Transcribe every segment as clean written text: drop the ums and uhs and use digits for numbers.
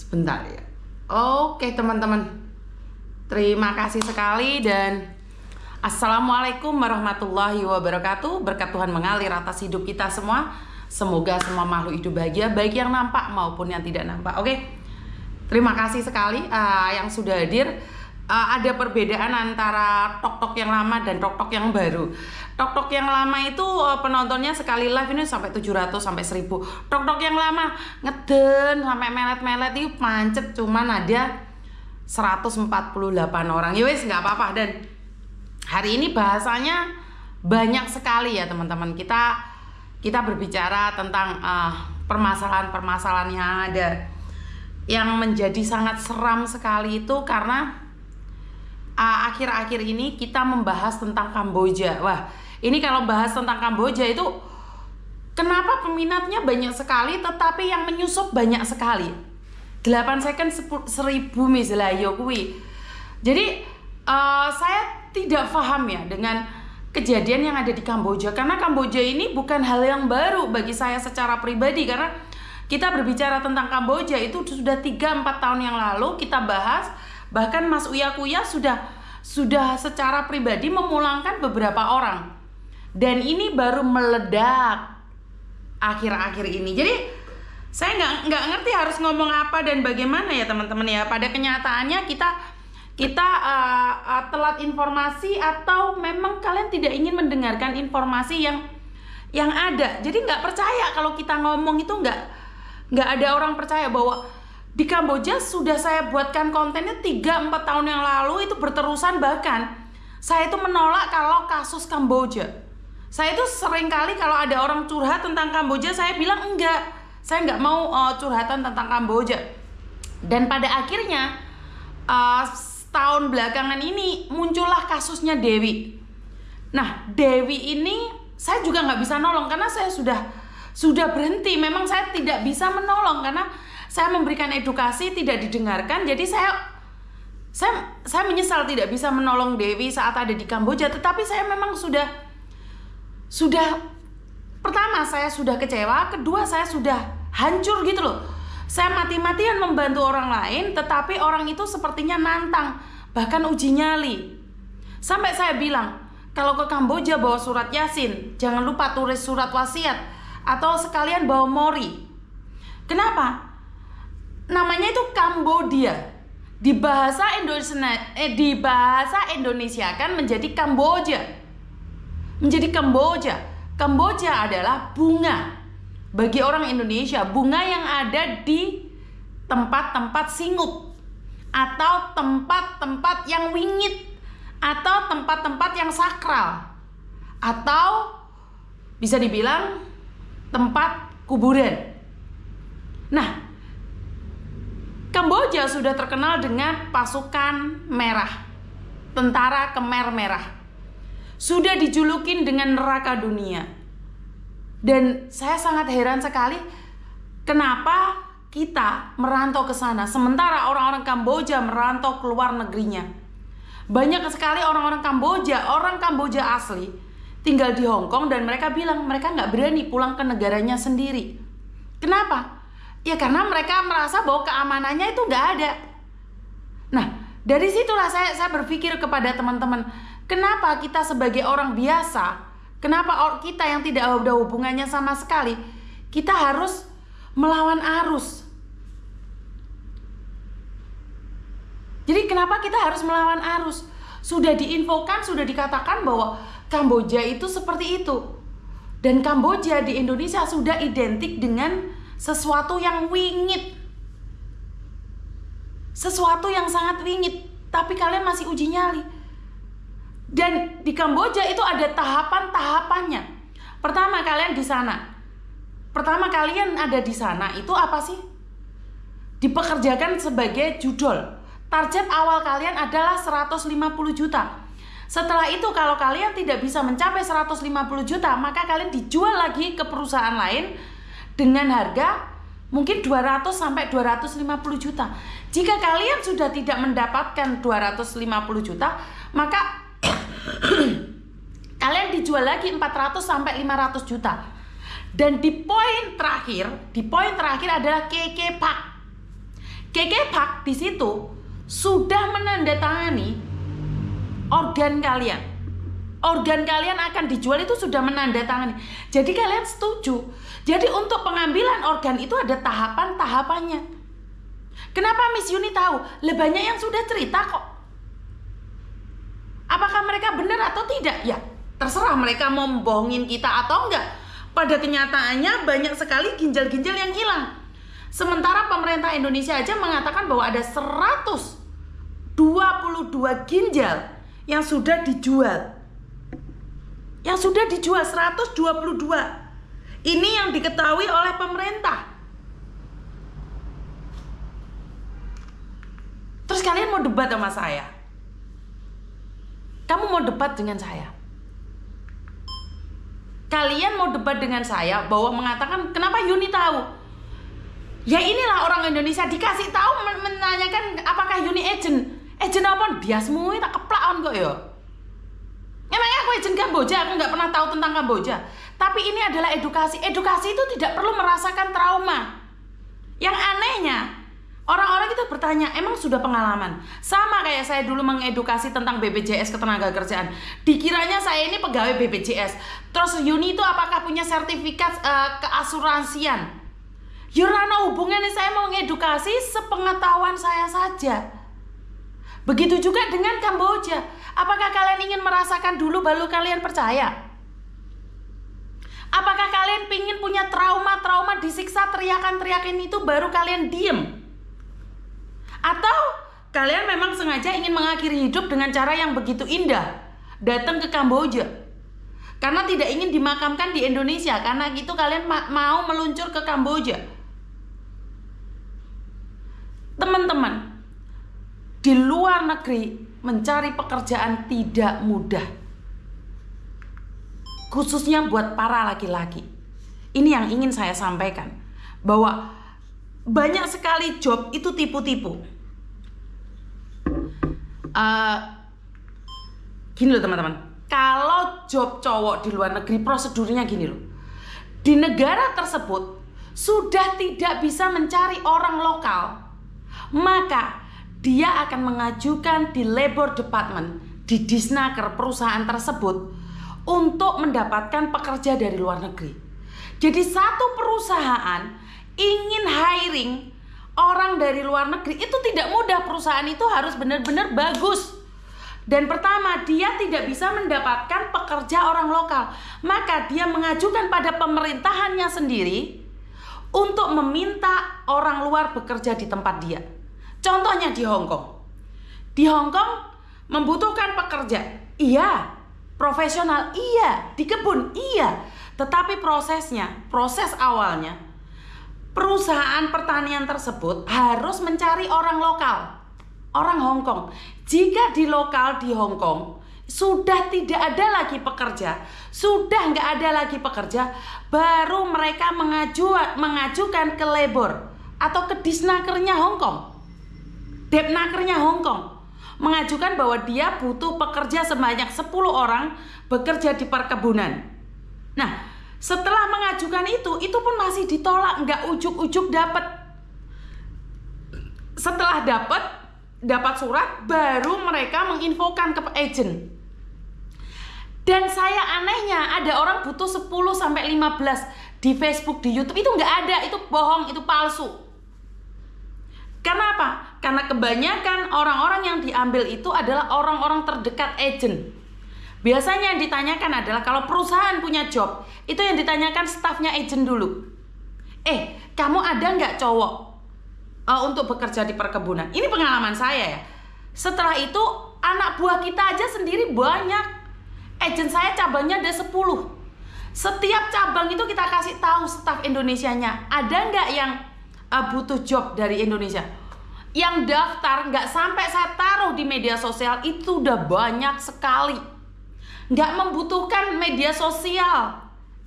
Sebentar ya. Oke teman-teman, terima kasih sekali dan Assalamualaikum warahmatullahi wabarakatuh. Berkat Tuhan mengalir atas hidup kita semua. Semoga semua makhluk hidup bahagia, baik yang nampak maupun yang tidak nampak. Oke, terima kasih sekali yang sudah hadir. Ada perbedaan antara tok-tok yang lama dan tok-tok yang baru. Tok-tok yang lama itu penontonnya sekali live ini sampai 700 sampai 1000. Tok-tok yang lama ngeden sampai melet-melet itu pancet cuman ada 148 orang. Ya wes nggak apa-apa. Dan hari ini bahasanya banyak sekali ya teman-teman. Kita berbicara tentang permasalahan-permasalahan yang ada. Yang menjadi sangat seram sekali itu karena akhir-akhir ini kita membahas tentang Kamboja. Wah, ini kalau bahas tentang Kamboja itu kenapa peminatnya banyak sekali tetapi yang menyusup banyak sekali. 8 second 1000 misalnya yokui. Jadi saya tidak paham ya dengan kejadian yang ada di Kamboja, karena Kamboja ini bukan hal yang baru bagi saya secara pribadi, karena kita berbicara tentang Kamboja itu sudah 3-4 tahun yang lalu kita bahas. Bahkan Mas Uya Kuya sudah secara pribadi memulangkan beberapa orang. Dan ini baru meledak akhir-akhir ini. Jadi saya nggak ngerti harus ngomong apa dan bagaimana ya teman-teman ya. Pada kenyataannya kita telat informasi atau memang kalian tidak ingin mendengarkan informasi yang ada. Jadi nggak percaya kalau kita ngomong itu nggak ada orang percaya bahwa di Kamboja sudah saya buatkan kontennya 3-4 tahun yang lalu itu berterusan. Bahkan saya itu menolak kalau kasus Kamboja. Saya itu seringkali kalau ada orang curhat tentang Kamboja saya bilang enggak, saya nggak mau curhatan tentang Kamboja. Dan pada akhirnya setahun belakangan ini muncullah kasusnya Dewi. Nah Dewi ini saya juga nggak bisa nolong karena saya sudah berhenti. Memang saya tidak bisa menolong karena saya memberikan edukasi tidak didengarkan. Jadi saya menyesal tidak bisa menolong Dewi saat ada di Kamboja. Tetapi saya memang sudah pertama saya sudah kecewa, kedua saya sudah hancur gitu loh. Saya mati-matian membantu orang lain, tetapi orang itu sepertinya nantang, bahkan uji nyali. Sampai saya bilang, kalau ke Kamboja bawa surat Yasin, jangan lupa tulis surat wasiat atau sekalian bawa mori. Kenapa? Namanya itu Kambodia. Di bahasa Indonesia kan menjadi Kamboja. Menjadi Kamboja. Kamboja adalah bunga. Bagi orang Indonesia, bunga yang ada di tempat-tempat singup atau tempat-tempat yang wingit atau tempat-tempat yang sakral atau bisa dibilang tempat kuburan. Nah, Kamboja sudah terkenal dengan pasukan merah, tentara Khmer merah. Sudah dijulukin dengan neraka dunia. Dan saya sangat heran sekali kenapa kita merantau ke sana sementara orang-orang Kamboja merantau ke luar negerinya. Banyak sekali orang Kamboja asli tinggal di Hong Kong dan mereka bilang mereka nggak berani pulang ke negaranya sendiri. Kenapa? Ya karena mereka merasa bahwa keamanannya itu nggak ada. Nah dari situlah saya berpikir kepada teman-teman, kenapa kita sebagai orang biasa, kenapa kita yang tidak ada hubungannya sama sekali, kita harus melawan arus. Jadi kenapa kita harus melawan arus? Sudah diinfokan, sudah dikatakan bahwa Kamboja itu seperti itu. Dan Kamboja di Indonesia sudah identik dengan sesuatu yang wingit, sesuatu yang sangat wingit, tapi kalian masih uji nyali. Dan di Kamboja itu ada tahapan-tahapannya. Pertama kalian ada di sana itu apa sih? Dipekerjakan sebagai judol. Target awal kalian adalah 150 juta. Setelah itu kalau kalian tidak bisa mencapai 150 juta, maka kalian dijual lagi ke perusahaan lain dengan harga mungkin 200 sampai 250 juta. Jika kalian sudah tidak mendapatkan 250 juta, maka kalian dijual lagi 400 sampai 500 juta. Dan di poin terakhir adalah KK Pak. KK Park di situ sudah menandatangani organ kalian. Organ kalian akan dijual itu sudah menandatangani. Jadi kalian setuju. Jadi untuk pengambilan organ itu ada tahapan-tahapannya. Kenapa Miss Yuni tahu? Banyak yang sudah cerita kok. Apakah mereka benar atau tidak? Ya, terserah mereka mau membohongin kita atau enggak. Pada kenyataannya banyak sekali ginjal-ginjal yang hilang. Sementara pemerintah Indonesia aja mengatakan bahwa ada 122 ginjal yang sudah dijual. Yang sudah dijual 122. Ini yang diketahui oleh pemerintah. Terus kalian mau debat sama saya? Kamu mau debat dengan saya? Kalian mau debat dengan saya bahwa mengatakan kenapa Yuni tahu? Ya inilah orang Indonesia dikasih tahu menanyakan apakah Yuni agent. Agent apa? Biasmu tak keplakon kok ya. Emangnya aku agent Kamboja? Aku nggak pernah tahu tentang Kamboja. Tapi ini adalah edukasi. Edukasi itu tidak perlu merasakan trauma. Yang anehnya, orang-orang itu bertanya, emang sudah pengalaman? Sama kayak saya dulu mengedukasi tentang BPJS Ketenagakerjaan. Dikiranya saya ini pegawai BPJS. Terus Yuni itu apakah punya sertifikat keasuransian? Yurana hubungannya saya mau mengedukasi sepengetahuan saya saja. Begitu juga dengan Kamboja. Apakah kalian ingin merasakan dulu baru kalian percaya? Apakah kalian ingin punya trauma-trauma disiksa teriakan-teriakan itu baru kalian diem? Atau kalian memang sengaja ingin mengakhiri hidup dengan cara yang begitu indah, datang ke Kamboja karena tidak ingin dimakamkan di Indonesia, karena gitu kalian mau meluncur ke Kamboja. Teman-teman, di luar negeri mencari pekerjaan tidak mudah, khususnya buat para laki-laki. Ini yang ingin saya sampaikan, bahwa banyak sekali job itu tipu-tipu. Gini loh teman-teman, kalau job cowok di luar negeri prosedurnya gini loh. Di negara tersebut sudah tidak bisa mencari orang lokal, maka dia akan mengajukan di labor department, di disnaker perusahaan tersebut untuk mendapatkan pekerja dari luar negeri. Jadi satu perusahaan ingin hiring orang dari luar negeri itu tidak mudah. Perusahaan itu harus benar-benar bagus. Dan pertama, dia tidak bisa mendapatkan pekerja orang lokal, maka dia mengajukan pada pemerintahannya sendiri untuk meminta orang luar bekerja di tempat dia. Contohnya di Hong Kong. Di Hong Kong membutuhkan pekerja. Iya. Profesional. Iya. Di kebun. Iya. Tetapi proses awalnya, perusahaan pertanian tersebut harus mencari orang lokal, orang Hong Kong. Jika di lokal di Hong Kong sudah tidak ada lagi pekerja, sudah nggak ada lagi pekerja, baru mereka mengajukan ke labor atau ke disnakernya Hong Kong, depnakernya Hong Kong, mengajukan bahwa dia butuh pekerja sebanyak 10 orang bekerja di perkebunan. Nah, setelah mengajukan itu pun masih ditolak, nggak ujuk-ujuk dapat. Setelah dapat surat, baru mereka menginfokan ke agent. Dan saya anehnya ada orang butuh 10-15 di Facebook, di YouTube, itu nggak ada, itu bohong, itu palsu. Karena apa? Karena kebanyakan orang-orang yang diambil itu adalah orang-orang terdekat agent. Biasanya yang ditanyakan adalah kalau perusahaan punya job, itu yang ditanyakan stafnya agent dulu. Kamu ada nggak cowok untuk bekerja di perkebunan? Ini pengalaman saya ya. Setelah itu anak buah kita aja sendiri banyak. Agent saya cabangnya ada 10. Setiap cabang itu kita kasih tahu staf Indonesianya, ada nggak yang butuh job dari Indonesia. Yang daftar nggak sampai saya taruh di media sosial itu udah banyak sekali. Nggak membutuhkan media sosial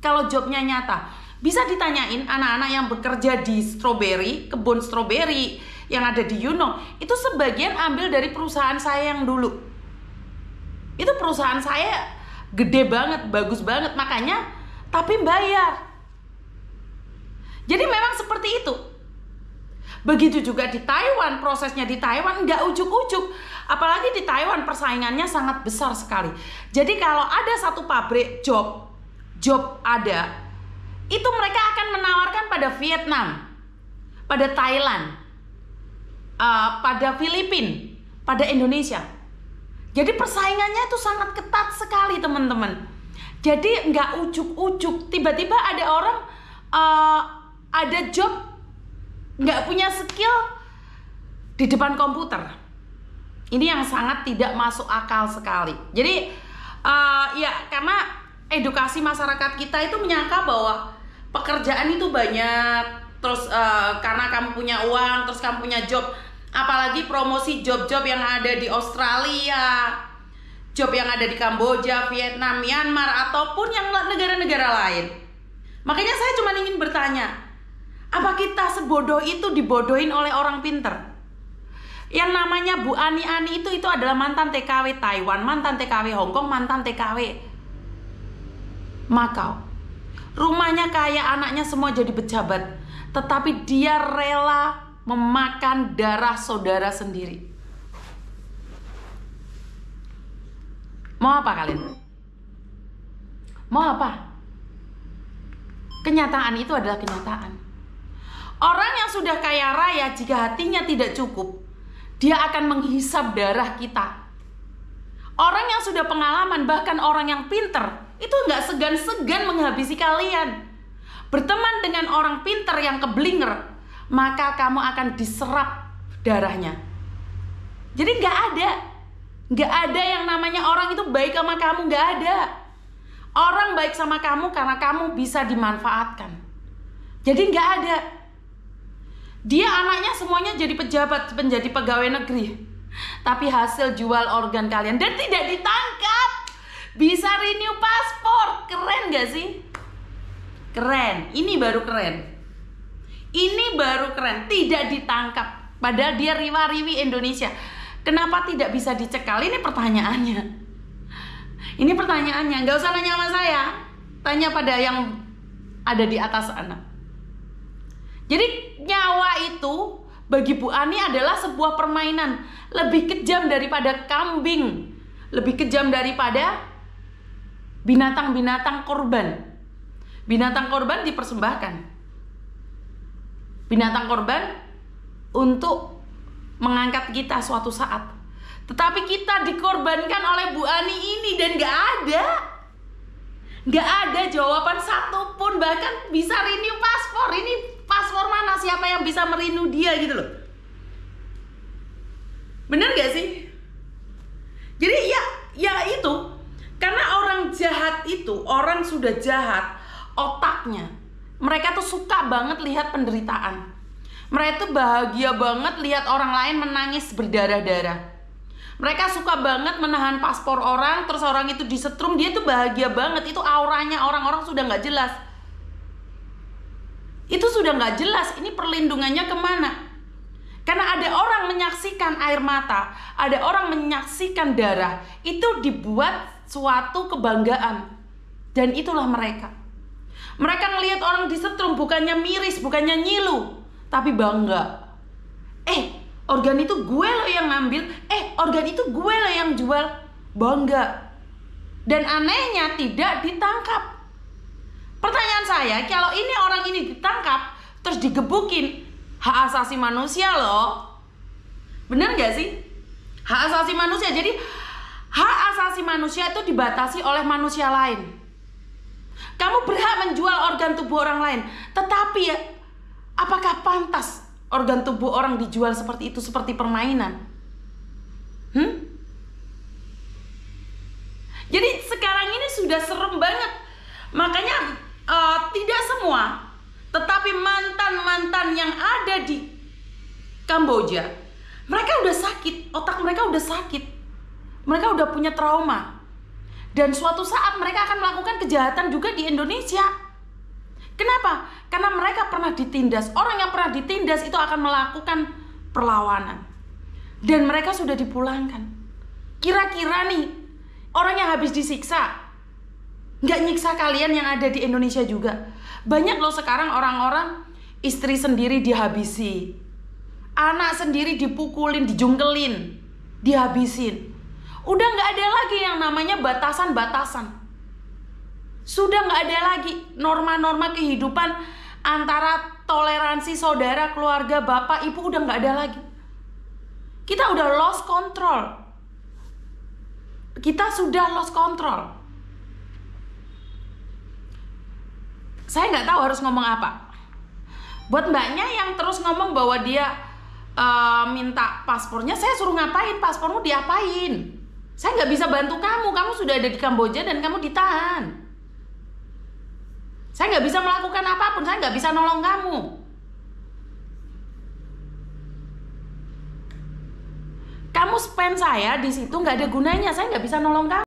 kalau jobnya nyata. Bisa ditanyain anak-anak yang bekerja di stroberi, kebun stroberi yang ada di Yunong, itu sebagian ambil dari perusahaan saya yang dulu. Itu perusahaan saya gede banget, bagus banget, makanya tapi bayar. Jadi memang seperti itu. Begitu juga di Taiwan, prosesnya di Taiwan nggak ujuk-ujuk. Apalagi di Taiwan persaingannya sangat besar sekali. Jadi kalau ada satu pabrik job ada, itu mereka akan menawarkan pada Vietnam, pada Thailand, pada Filipina, pada Indonesia. Jadi persaingannya itu sangat ketat sekali teman-teman. Jadi nggak ujuk-ujuk. Tiba-tiba ada orang ada job nggak punya skill di depan komputer. Ini yang sangat tidak masuk akal sekali. Jadi ya karena edukasi masyarakat kita itu menyangka bahwa pekerjaan itu banyak. Terus karena kamu punya uang, terus kamu punya job. Apalagi promosi job-job yang ada di Australia, job yang ada di Kamboja, Vietnam, Myanmar, ataupun yang negara-negara lain. Makanya saya cuma ingin bertanya, apa kita sebodoh itu dibodohin oleh orang pinter? Yang namanya Bu Ani itu adalah mantan TKW Taiwan, mantan TKW Hong Kong, mantan TKW Makau. Rumahnya kaya, anaknya semua jadi pejabat, tetapi dia rela memakan darah saudara sendiri. Mau apa kalian? Mau apa? Kenyataan itu adalah kenyataan. Orang yang sudah kaya raya, jika hatinya tidak cukup, dia akan menghisap darah kita. Orang yang sudah pengalaman, bahkan orang yang pinter, itu nggak segan-segan menghabisi kalian. Berteman dengan orang pinter yang keblinger, maka kamu akan diserap darahnya. Jadi nggak ada yang namanya orang itu baik sama kamu, nggak ada. Orang baik sama kamu karena kamu bisa dimanfaatkan. Jadi nggak ada. Dia anaknya semuanya jadi pejabat, menjadi pegawai negeri, tapi hasil jual organ kalian dan tidak ditangkap. Bisa renew paspor, keren gak sih? Keren, ini baru keren. Ini baru keren, tidak ditangkap. Padahal dia riwa-riwi Indonesia. Kenapa tidak bisa dicekal? Ini pertanyaannya. Ini pertanyaannya. Gak usah nanya sama saya, tanya pada yang ada di atas sana. Jadi nyawa itu bagi Bu Ani adalah sebuah permainan. Lebih kejam daripada kambing, lebih kejam daripada binatang-binatang korban. Binatang korban dipersembahkan. Binatang korban untuk mengangkat kita suatu saat. Tetapi kita dikorbankan oleh Bu Ani ini dan gak ada jawaban satupun. Bahkan bisa renew paspor. Ini paspor mana? Siapa yang bisa merenew dia gitu loh. Bener gak sih? Jadi ya itu. Karena orang jahat itu, orang sudah jahat otaknya, mereka tuh suka banget lihat penderitaan. Mereka tuh bahagia banget lihat orang lain menangis berdarah-darah. Mereka suka banget menahan paspor orang, terus orang itu disetrum, dia tuh bahagia banget. Itu auranya orang-orang sudah gak jelas. Itu sudah gak jelas, ini perlindungannya kemana? Karena ada orang menyaksikan air mata, ada orang menyaksikan darah. Itu dibuat suatu kebanggaan. Dan itulah mereka. Mereka ngelihat orang disetrum, bukannya miris, bukannya nyilu, tapi bangga. Organ itu gue loh yang ngambil. Organ itu gue loh yang jual. Bangga. Dan anehnya tidak ditangkap. Pertanyaan saya, kalau ini orang ini ditangkap terus digebukin, hak asasi manusia loh. Bener gak sih? Hak asasi manusia. Jadi hak asasi manusia itu dibatasi oleh manusia lain. Kamu berhak menjual organ tubuh orang lain, tetapi ya, apakah pantas organ tubuh orang dijual seperti itu, seperti permainan? Jadi sekarang ini sudah serem banget. Makanya tidak semua, tetapi mantan-mantan yang ada di Kamboja, mereka udah sakit, otak mereka udah sakit, mereka udah punya trauma. Dan suatu saat mereka akan melakukan kejahatan juga di Indonesia. Kenapa? Karena mereka pernah ditindas. Orang yang pernah ditindas itu akan melakukan perlawanan. Dan mereka sudah dipulangkan. Kira-kira nih, orang yang habis disiksa nggak nyiksa kalian yang ada di Indonesia juga. Banyak loh sekarang orang-orang istri sendiri dihabisi. Anak sendiri dipukulin, dijungkelin, dihabisin. Udah nggak ada lagi yang namanya batasan-batasan. Sudah nggak ada lagi norma-norma kehidupan antara toleransi saudara, keluarga, bapak, ibu, udah nggak ada lagi. Kita udah lost control. Kita sudah lost control. Saya nggak tahu harus ngomong apa. Buat mbaknya yang terus ngomong bahwa dia minta paspornya, saya suruh ngapain? Paspormu diapain? Saya nggak bisa bantu kamu. Kamu sudah ada di Kamboja dan kamu ditahan. Saya nggak bisa melakukan apapun. Saya nggak bisa nolong kamu. Kamu spend saya di situ nggak ada gunanya. Saya nggak bisa nolong kamu.